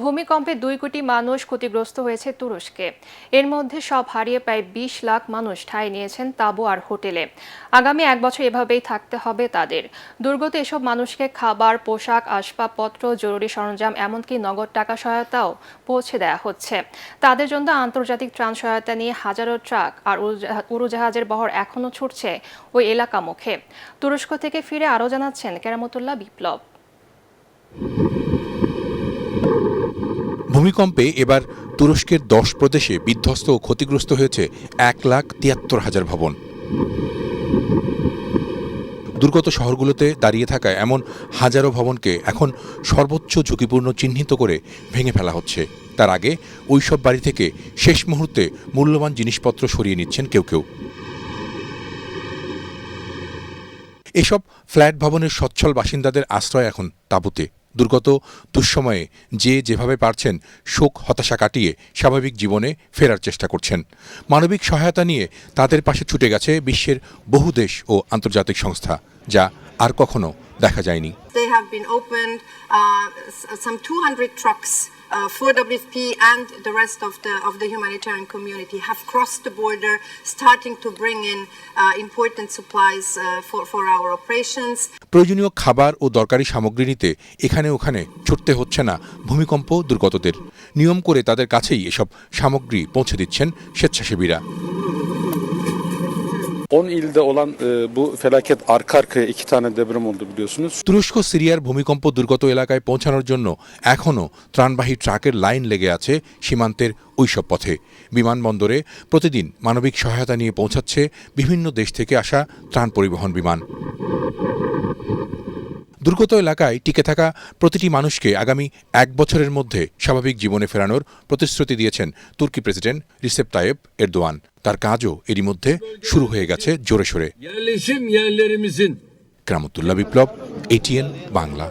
ভূমিকম্পে 2 কোটি মানুষ ক্ষতিগ্রস্ত হয়েছে তুরস্কে। এর মধ্যে সব হারিয়ে প্রায় 20 লাখ মানুষ ঠাঁই নিয়েছেন তাঁবু আর হোটেলে। আগামী 1 বছর এভাবেই থাকতে হবে তাদের। দুর্গত এসব মানুষকে খাবার, পোশাক, আসবাবপত্র, জরুরি সরঞ্জাম এমনকি নগদ টাকা সহায়তাও পৌঁছে দেওয়া হচ্ছে। তাদের জন্য আন্তর্জাতিক ত্রাণ সহায়তা নিয়ে হাজারো ট্রাক আর উড়োজাহাজের বহর এখনও ছুটছে ওই এলাকা মুখে। তুরস্ক থেকে ফিরে আরও জানাচ্ছেন কেরামতুল্লাহ বিপ্লব। ভূমিকম্পে এবার তুরস্কের 10 প্রদেশে বিধ্বস্ত ও ক্ষতিগ্রস্ত হয়েছে 1,73,000 ভবন। দুর্গত শহরগুলোতে দাঁড়িয়ে থাকা এমন হাজারো ভবনকে এখন সর্বোচ্চ ঝুঁকিপূর্ণ চিহ্নিত করে ভেঙে ফেলা হচ্ছে। তার আগে ওইসব বাড়ি থেকে শেষ মুহূর্তে মূল্যবান জিনিসপত্র সরিয়ে নিচ্ছেন কেউ কেউ। এসব ফ্ল্যাট ভবনের সচ্ছল বাসিন্দাদের আশ্রয় এখন তাঁবুতে। দুর্গত দুঃসময়ে যে যেভাবে পারছেন শোক হতাশা কাটিয়ে স্বাভাবিক জীবনে ফেরার চেষ্টা করছেন। মানবিক সহায়তা নিয়ে তাদের পাশে ছুটে গেছে বিশ্বের বহু দেশ ও আন্তর্জাতিক সংস্থা, যা আর কখনো দেখা যায়নি। They have been opened some 200 trucks for WFP and the rest of the humanitarian community have crossed the border, starting to bring in important supplies for our operations. প্রয়োজনীয় খাবার ও দরকারি সামগ্রী নিতে এখানে ওখানে ছুটতে hচ্ছে না ভূমিকম্প দুর্গতদের। নিয়ম করে তাদের কাছেই এসব সামগ্রী পৌঁছে দিচ্ছেন স্বেচ্ছাসেবীরা। 10 ilde olan bu felaket arka arkaya 2 tane deprem oldu biliyorsunuz. তুরস্ক সিরিয়ার ভূমিকম্প দুর্গত এলাকায় পৌঁছানোর জন্য এখনও ত্রাণবাহী ট্রাকের লাইন লেগে আছে সীমান্তের ওইসব পথে। বিমানবন্দরে প্রতিদিন মানবিক সহায়তা নিয়ে পৌঁছাচ্ছে বিভিন্ন দেশ থেকে আসা ত্রাণ পরিবহন বিমান। দুর্গত এলাকায় টিকে থাকা প্রতিটি মানুষকে আগামী 1 বছরের মধ্যে স্বাভাবিক জীবনে ফেরানোর প্রতিশ্রুতি দিয়েছেন তুর্কি প্রেসিডেন্ট রিসেপ তাইয়েপ এরদোয়ান। তার কাজও এরই মধ্যে শুরু হয়ে গেছে জোরে সোরে। কেরামতুল্লাহ বিপ্লব, ATN বাংলা।